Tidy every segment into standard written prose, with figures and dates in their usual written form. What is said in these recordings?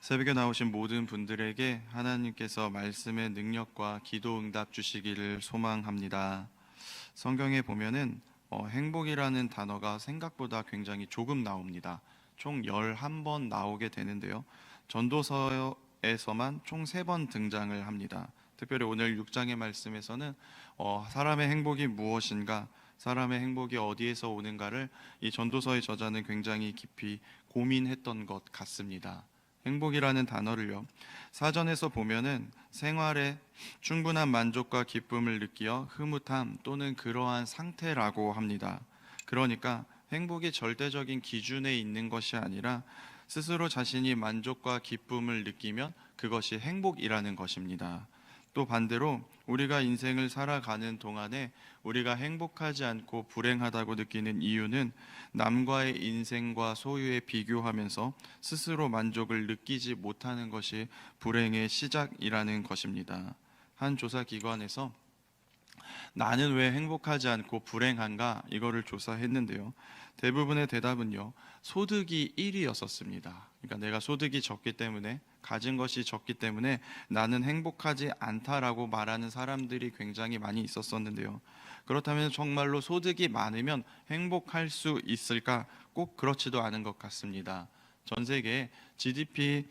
새벽에 나오신 모든 분들에게 하나님께서 말씀의 능력과 기도 응답 주시기를 소망합니다. 성경에 보면은 행복이라는 단어가 생각보다 굉장히 조금 나옵니다. 총 11번 나오게 되는데요. 전도서에서만 총 3번 등장을 합니다. 특별히 오늘 6장의 말씀에서는 사람의 행복이 무엇인가, 사람의 행복이 어디에서 오는가를 이 전도서의 저자는 굉장히 깊이 고민했던 것 같습니다. 행복이라는 단어를요, 사전에서 보면은 생활에 충분한 만족과 기쁨을 느끼어 흐뭇함 또는 그러한 상태라고 합니다. 그러니까 행복이 절대적인 기준에 있는 것이 아니라 스스로 자신이 만족과 기쁨을 느끼면 그것이 행복이라는 것입니다. 또 반대로 우리가 인생을 살아가는 동안에 우리가 행복하지 않고 불행하다고 느끼는 이유는 남과의 인생과 소유에 비교하면서 스스로 만족을 느끼지 못하는 것이 불행의 시작이라는 것입니다. 한 조사 기관에서 나는 왜 행복하지 않고 불행한가? 이거를 조사했는데요. 대부분의 대답은요, 소득이 1위였었습니다. 그러니까 내가 소득이 적기 때문에, 가진 것이 적기 때문에 나는 행복하지 않다라고 말하는 사람들이 굉장히 많이 있었었는데요. 그렇다면 정말로 소득이 많으면 행복할 수 있을까? 꼭 그렇지도 않은 것 같습니다. 전 세계 GDP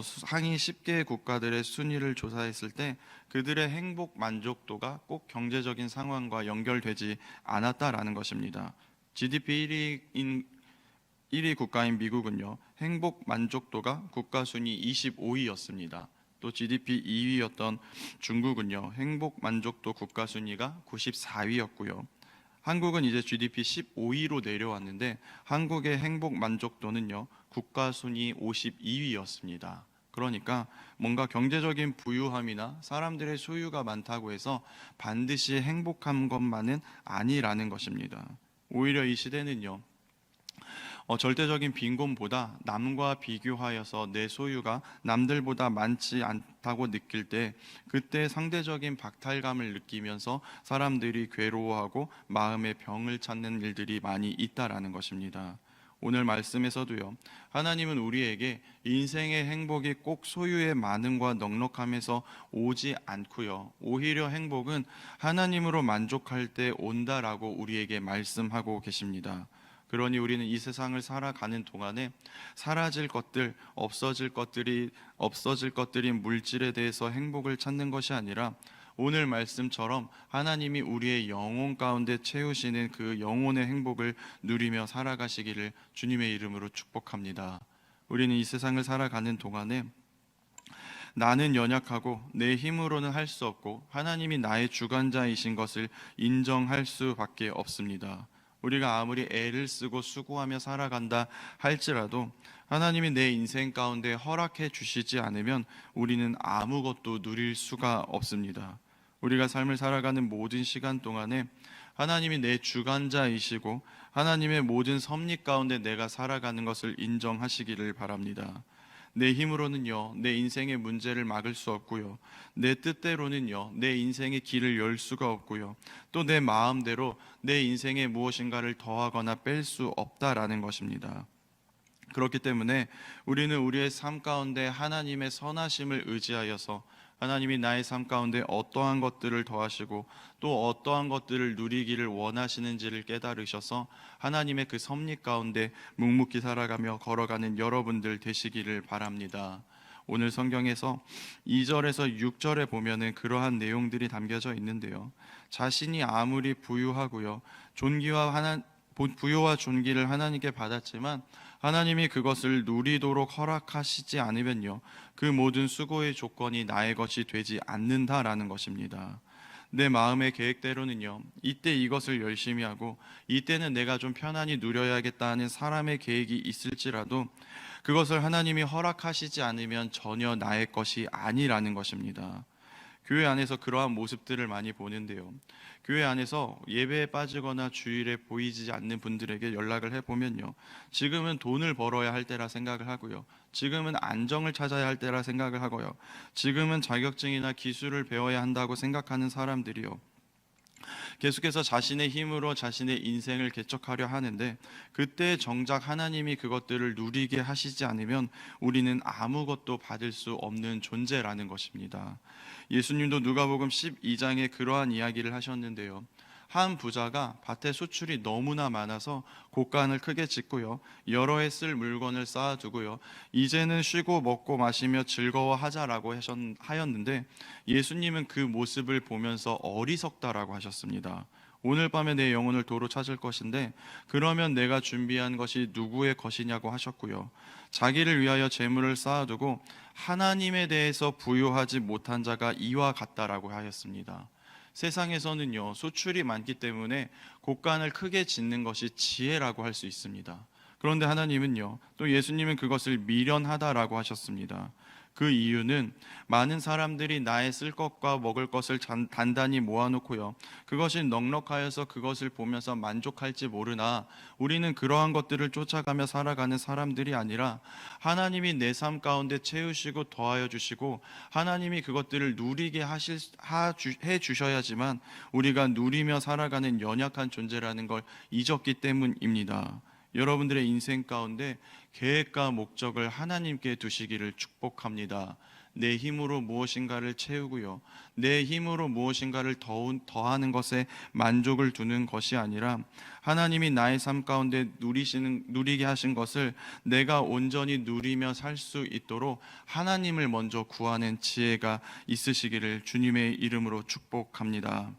상위 10개 국가들의 순위를 조사했을 때 그들의 행복 만족도가 꼭 경제적인 상황과 연결되지 않았다라는 것입니다. GDP 1위 국가인 미국은요, 행복 만족도가 국가 순위 25위였습니다. 또 GDP 2위였던 중국은요, 행복 만족도 국가 순위가 94위였고요. 한국은 이제 GDP 15위로 내려왔는데 한국의 행복 만족도는요, 국가 순위 52위였습니다. 그러니까 뭔가 경제적인 부유함이나 사람들의 소유가 많다고 해서 반드시 행복한 것만은 아니라는 것입니다. 오히려 이 시대는요, 절대적인 빈곤보다 남과 비교하여서 내 소유가 남들보다 많지 않다고 느낄 때 그때 상대적인 박탈감을 느끼면서 사람들이 괴로워하고 마음의 병을 찾는 일들이 많이 있다라는 것입니다. 오늘 말씀에서도요, 하나님은 우리에게 인생의 행복이 꼭 소유의 많음과 넉넉함에서 오지 않고요, 오히려 행복은 하나님으로 만족할 때 온다라고 우리에게 말씀하고 계십니다. 그러니 우리는 이 세상을 살아가는 동안에 사라질 것들, 없어질 것들인 물질에 대해서 행복을 찾는 것이 아니라 오늘 말씀처럼 하나님이 우리의 영혼 가운데 채우시는 그 영혼의 행복을 누리며 살아가시기를 주님의 이름으로 축복합니다. 우리는 이 세상을 살아가는 동안에 나는 연약하고 내 힘으로는 할 수 없고 하나님이 나의 주관자이신 것을 인정할 수밖에 없습니다. 우리가 아무리 애를 쓰고 수고하며 살아간다 할지라도 하나님이 내 인생 가운데 허락해 주시지 않으면 우리는 아무것도 누릴 수가 없습니다. 우리가 삶을 살아가는 모든 시간 동안에 하나님이 내 주관자이시고 하나님의 모든 섭리 가운데 내가 살아가는 것을 인정하시기를 바랍니다. 내 힘으로는요, 내 인생의 문제를 막을 수 없고요, 내 뜻대로는요, 내 인생의 길을 열 수가 없고요, 또 내 마음대로 내 인생에 무엇인가를 더하거나 뺄 수 없다라는 것입니다. 그렇기 때문에 우리는 우리의 삶 가운데 하나님의 선하심을 의지하여서 하나님이 나의 삶 가운데 어떠한 것들을 더하시고 또 어떠한 것들을 누리기를 원하시는지를 깨달으셔서 하나님의 그 섭리 가운데 묵묵히 살아가며 걸어가는 여러분들 되시기를 바랍니다. 오늘 성경에서 2절에서 6절에 보면은 그러한 내용들이 담겨져 있는데요, 자신이 아무리 부유하고요, 부유와 존귀를 하나님께 받았지만 하나님이 그것을 누리도록 허락하시지 않으면요, 그 모든 수고의 조건이 나의 것이 되지 않는다라는 것입니다. 내 마음의 계획대로는요, 이때 이것을 열심히 하고 이때는 내가 좀 편안히 누려야겠다는 사람의 계획이 있을지라도 그것을 하나님이 허락하시지 않으면 전혀 나의 것이 아니라는 것입니다. 교회 안에서 그러한 모습들을 많이 보는데요, 교회 안에서 예배에 빠지거나 주일에 보이지 않는 분들에게 연락을 해보면요, 지금은 돈을 벌어야 할 때라 생각을 하고요, 지금은 안정을 찾아야 할 때라 생각을 하고요, 지금은 자격증이나 기술을 배워야 한다고 생각하는 사람들이요, 계속해서 자신의 힘으로 자신의 인생을 개척하려 하는데, 그때 정작 하나님이 그것들을 누리게 하시지 않으면 우리는 아무것도 받을 수 없는 존재라는 것입니다. 예수님도 누가복음 12장에 그러한 이야기를 하셨는데요. 한 부자가 밭에 수출이 너무나 많아서 곡간을 크게 짓고요, 여러 해 쓸 물건을 쌓아두고요, 이제는 쉬고 먹고 마시며 즐거워하자라고 하였는데, 예수님은 그 모습을 보면서 어리석다라고 하셨습니다. 오늘 밤에 내 영혼을 도로 찾을 것인데 그러면 내가 준비한 것이 누구의 것이냐고 하셨고요, 자기를 위하여 재물을 쌓아두고 하나님에 대해서 부요하지 못한 자가 이와 같다라고 하였습니다. 세상에서는요, 소출이 많기 때문에 곡간을 크게 짓는 것이 지혜라고 할 수 있습니다. 그런데 하나님은요, 또 예수님은 그것을 미련하다라고 하셨습니다. 그 이유는 많은 사람들이 나의 쓸 것과 먹을 것을 단단히 모아놓고요, 그것이 넉넉하여서 그것을 보면서 만족할지 모르나 우리는 그러한 것들을 쫓아가며 살아가는 사람들이 아니라 하나님이 내 삶 가운데 채우시고 더하여 주시고 하나님이 그것들을 누리게 해 주셔야지만 우리가 누리며 살아가는 연약한 존재라는 걸 잊었기 때문입니다. 여러분들의 인생 가운데 계획과 목적을 하나님께 두시기를 축복합니다. 내 힘으로 무엇인가를 채우고요, 내 힘으로 무엇인가를 더하는 것에 만족을 두는 것이 아니라 하나님이 나의 삶 가운데 누리게 하신 것을 내가 온전히 누리며 살 수 있도록 하나님을 먼저 구하는 지혜가 있으시기를 주님의 이름으로 축복합니다.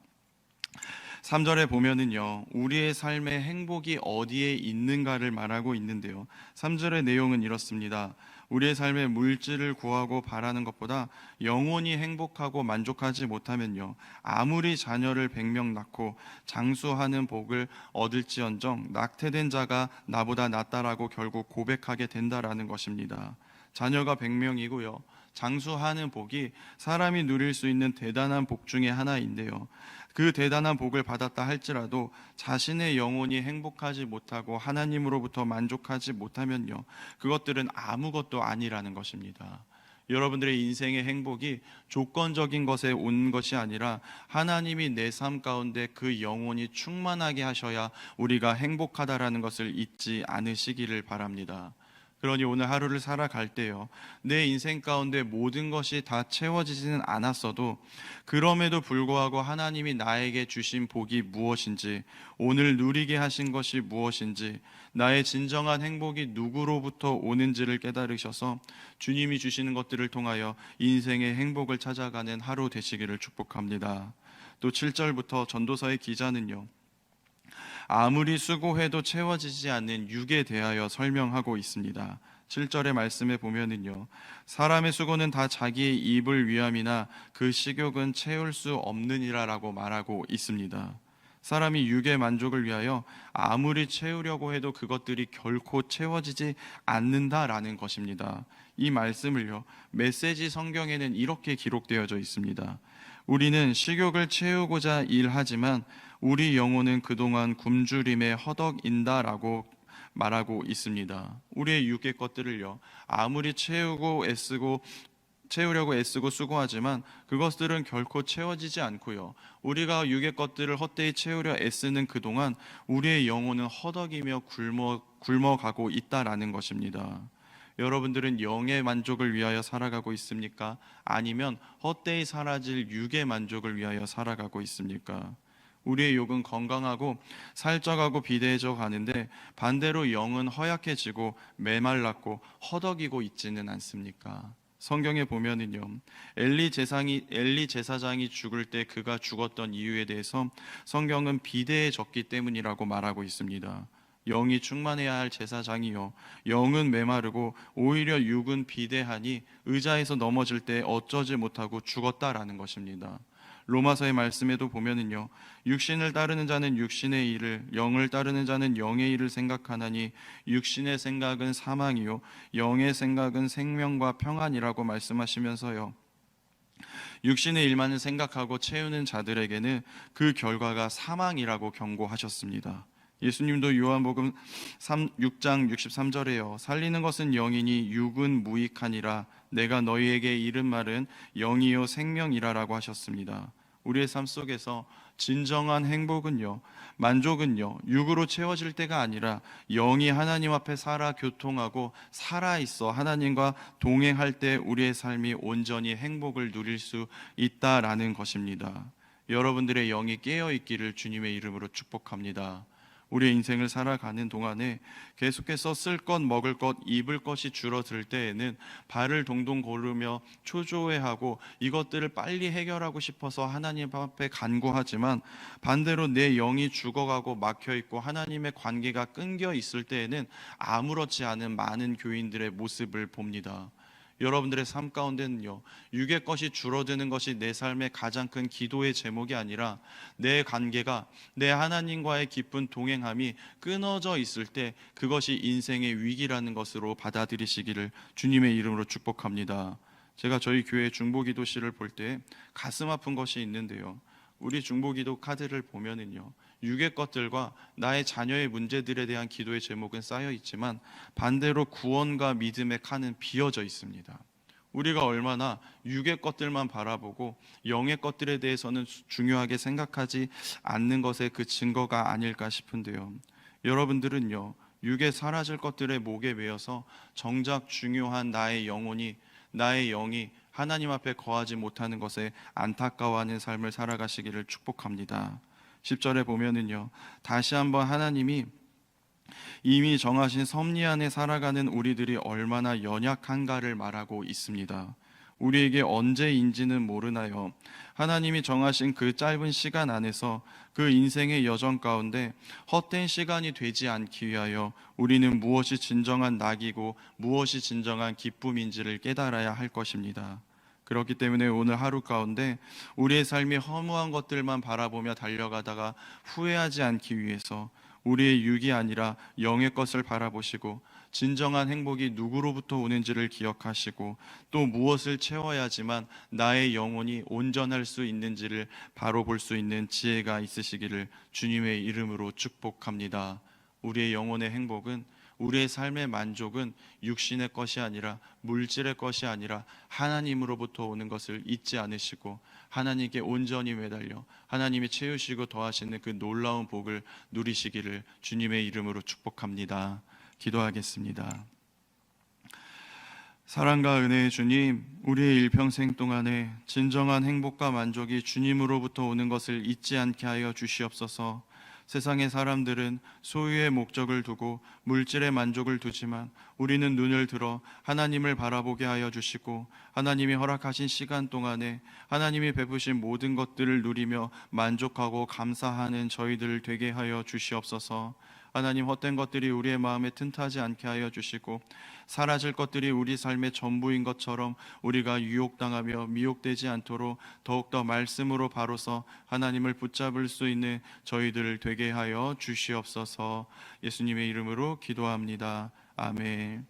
3절에 보면은요, 우리의 삶의 행복이 어디에 있는가를 말하고 있는데요, 3절의 내용은 이렇습니다. 우리의 삶의 물질을 구하고 바라는 것보다 영원히 행복하고 만족하지 못하면요, 아무리 자녀를 100명 낳고 장수하는 복을 얻을지언정 낙태된 자가 나보다 낫다라고 결국 고백하게 된다라는 것입니다. 자녀가 100명이고요, 장수하는 복이 사람이 누릴 수 있는 대단한 복 중에 하나인데요, 그 대단한 복을 받았다 할지라도 자신의 영혼이 행복하지 못하고 하나님으로부터 만족하지 못하면요, 그것들은 아무것도 아니라는 것입니다. 여러분들의 인생의 행복이 조건적인 것에 온 것이 아니라 하나님이 내 삶 가운데 그 영혼이 충만하게 하셔야 우리가 행복하다라는 것을 잊지 않으시기를 바랍니다. 그러니 오늘 하루를 살아갈 때요, 내 인생 가운데 모든 것이 다 채워지지는 않았어도 그럼에도 불구하고 하나님이 나에게 주신 복이 무엇인지, 오늘 누리게 하신 것이 무엇인지, 나의 진정한 행복이 누구로부터 오는지를 깨달으셔서 주님이 주시는 것들을 통하여 인생의 행복을 찾아가는 하루 되시기를 축복합니다. 또 7절부터 전도서의 기자는요, 아무리 수고해도 채워지지 않는 육에 대하여 설명하고 있습니다. 7절의 말씀에 보면은요, 사람의 수고는 다 자기의 입을 위함이나 그 식욕은 채울 수 없느니라라고 말하고 있습니다. 사람이 육의 만족을 위하여 아무리 채우려고 해도 그것들이 결코 채워지지 않는다라는 것입니다. 이 말씀을요, 메시지 성경에는 이렇게 기록되어져 있습니다. 우리는 식욕을 채우고자 일하지만 우리 영혼은 그동안 굶주림에 허덕인다라고 말하고 있습니다. 우리의 육의 것들을요, 아무리 채우려고 애쓰고 수고하지만 그것들은 결코 채워지지 않고요, 우리가 육의 것들을 헛되이 채우려 애쓰는 그동안 우리의 영혼은 허덕이며 굶어가고 있다라는 것입니다. 여러분들은 영의 만족을 위하여 살아가고 있습니까? 아니면 헛되이 사라질 육의 만족을 위하여 살아가고 있습니까? 우리의 육은 건강하고 살쪄가고 비대해져 가는데 반대로 영은 허약해지고 메말랐고 허덕이고 있지는 않습니까? 성경에 보면은요, 엘리 제사장이 죽을 때 그가 죽었던 이유에 대해서 성경은 비대해졌기 때문이라고 말하고 있습니다. 영이 충만해야 할 제사장이요, 영은 메마르고 오히려 육은 비대하니 의자에서 넘어질 때 어쩌지 못하고 죽었다라는 것입니다. 로마서의 말씀에도 보면은요, 육신을 따르는 자는 육신의 일을, 영을 따르는 자는 영의 일을 생각하나니 육신의 생각은 사망이요 영의 생각은 생명과 평안이라고 말씀하시면서요, 육신의 일만을 생각하고 채우는 자들에게는 그 결과가 사망이라고 경고하셨습니다. 예수님도 요한복음 6장 63절에요, 살리는 것은 영이니 육은 무익하니라, 내가 너희에게 이른 말은 영이요 생명이라라고 하셨습니다. 우리의 삶 속에서 진정한 행복은요, 만족은요, 육으로 채워질 때가 아니라 영이 하나님 앞에 살아 교통하고 살아 있어 하나님과 동행할 때 우리의 삶이 온전히 행복을 누릴 수 있다라는 것입니다. 여러분들의 영이 깨어 있기를 주님의 이름으로 축복합니다. 우리의 인생을 살아가는 동안에 계속해서 쓸 것, 먹을 것, 입을 것이 줄어들 때에는 발을 동동 구르며 초조해하고 이것들을 빨리 해결하고 싶어서 하나님 앞에 간구하지만, 반대로 내 영이 죽어가고 막혀있고 하나님의 관계가 끊겨 있을 때에는 아무렇지 않은 많은 교인들의 모습을 봅니다. 여러분들의 삶 가운데는요, 육의 것이 줄어드는 것이 내 삶의 가장 큰 기도의 제목이 아니라 내 관계가, 내 하나님과의 깊은 동행함이 끊어져 있을 때 그것이 인생의 위기라는 것으로 받아들이시기를 주님의 이름으로 축복합니다. 제가 저희 교회 중보기도실을 볼 때 가슴 아픈 것이 있는데요, 우리 중보기도 카드를 보면은요, 육의 것들과 나의 자녀의 문제들에 대한 기도의 제목은 쌓여 있지만 반대로 구원과 믿음의 칸은 비어져 있습니다. 우리가 얼마나 육의 것들만 바라보고 영의 것들에 대해서는 중요하게 생각하지 않는 것의 그 증거가 아닐까 싶은데요, 여러분들은요, 육에 사라질 것들의 목에 매여서 정작 중요한 나의 영혼이, 나의 영이 하나님 앞에 거하지 못하는 것에 안타까워하는 삶을 살아가시기를 축복합니다. 10절에 보면은요, 다시 한번 하나님이 이미 정하신 섭리 안에 살아가는 우리들이 얼마나 연약한가를 말하고 있습니다. 우리에게 언제인지는 모르나요? 하나님이 정하신 그 짧은 시간 안에서 그 인생의 여정 가운데 헛된 시간이 되지 않기 위하여 우리는 무엇이 진정한 낙이고 무엇이 진정한 기쁨인지를 깨달아야 할 것입니다. 그렇기 때문에 오늘 하루 가운데 우리의 삶이 허무한 것들만 바라보며 달려가다가 후회하지 않기 위해서 우리의 육이 아니라 영의 것을 바라보시고 진정한 행복이 누구로부터 오는지를 기억하시고 또 무엇을 채워야지만 나의 영혼이 온전할 수 있는지를 바로 볼 수 있는 지혜가 있으시기를 주님의 이름으로 축복합니다. 우리의 영혼의 행복은, 우리의 삶의 만족은 육신의 것이 아니라, 물질의 것이 아니라 하나님으로부터 오는 것을 잊지 않으시고 하나님께 온전히 매달려 하나님이 채우시고 더하시는 그 놀라운 복을 누리시기를 주님의 이름으로 축복합니다. 기도하겠습니다. 사랑과 은혜의 주님, 우리의 일평생 동안에 진정한 행복과 만족이 주님으로부터 오는 것을 잊지 않게 하여 주시옵소서. 세상의 사람들은 소유의 목적을 두고 물질의 만족을 두지만 우리는 눈을 들어 하나님을 바라보게 하여 주시고 하나님이 허락하신 시간 동안에 하나님이 베푸신 모든 것들을 누리며 만족하고 감사하는 저희들 되게 하여 주시옵소서. 하나님, 헛된 것들이 우리의 마음에 튼트하지 않게 하여 주시고 사라질 것들이 우리 삶의 전부인 것처럼 우리가 유혹당하며 미혹되지 않도록 더욱더 말씀으로 바로서 하나님을 붙잡을 수 있는 저희들 되게 하여 주시옵소서. 예수님의 이름으로 기도합니다. 아멘.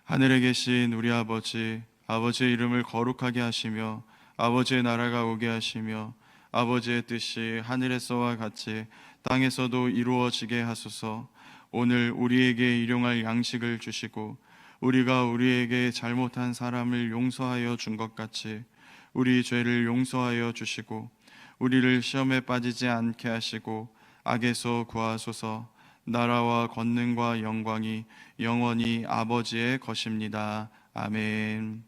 하늘에 계신 우리 아버지, 아버지의 이름을 거룩하게 하시며 아버지의 나라가 오게 하시며 아버지의 뜻이 하늘에서와 같이 땅에서도 이루어지게 하소서. 오늘 우리에게 일용할 양식을 주시고 우리가 우리에게 잘못한 사람을 용서하여 준 것 같이 우리 죄를 용서하여 주시고 우리를 시험에 빠지지 않게 하시고 악에서 구하소서. 나라와 권능과 영광이 영원히 아버지의 것입니다. 아멘.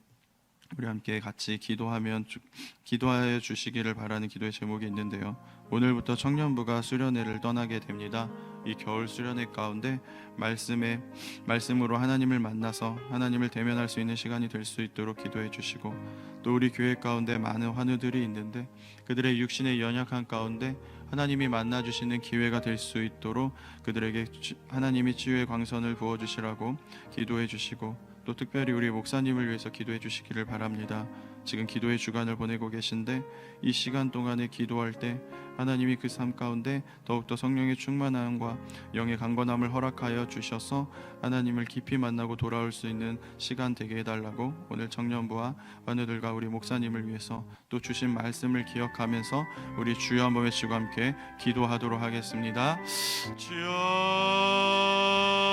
우리 함께 같이 기도하여 주시기를 바라는 기도의 제목이 있는데요, 오늘부터 청년부가 수련회를 떠나게 됩니다. 이 겨울 수련회 가운데 말씀으로 하나님을 만나서 하나님을 대면할 수 있는 시간이 될 수 있도록 기도해 주시고, 또 우리 교회 가운데 많은 환우들이 있는데 그들의 육신의 연약한 가운데 하나님이 만나 주시는 기회가 될 수 있도록 그들에게 하나님이 치유의 광선을 부어 주시라고 기도해 주시고, 또 특별히 우리 목사님을 위해서 기도해 주시기를 바랍니다. 지금 기도의 주간을 보내고 계신데 이 시간 동안에 기도할 때 하나님이 그 삶 가운데 더욱더 성령의 충만함과 영의 강건함을 허락하여 주셔서 하나님을 깊이 만나고 돌아올 수 있는 시간 되게 해달라고 오늘 청년부와 환우들과 우리 목사님을 위해서 또 주신 말씀을 기억하면서 우리 주여 한번 외치고 함께 기도하도록 하겠습니다. 주여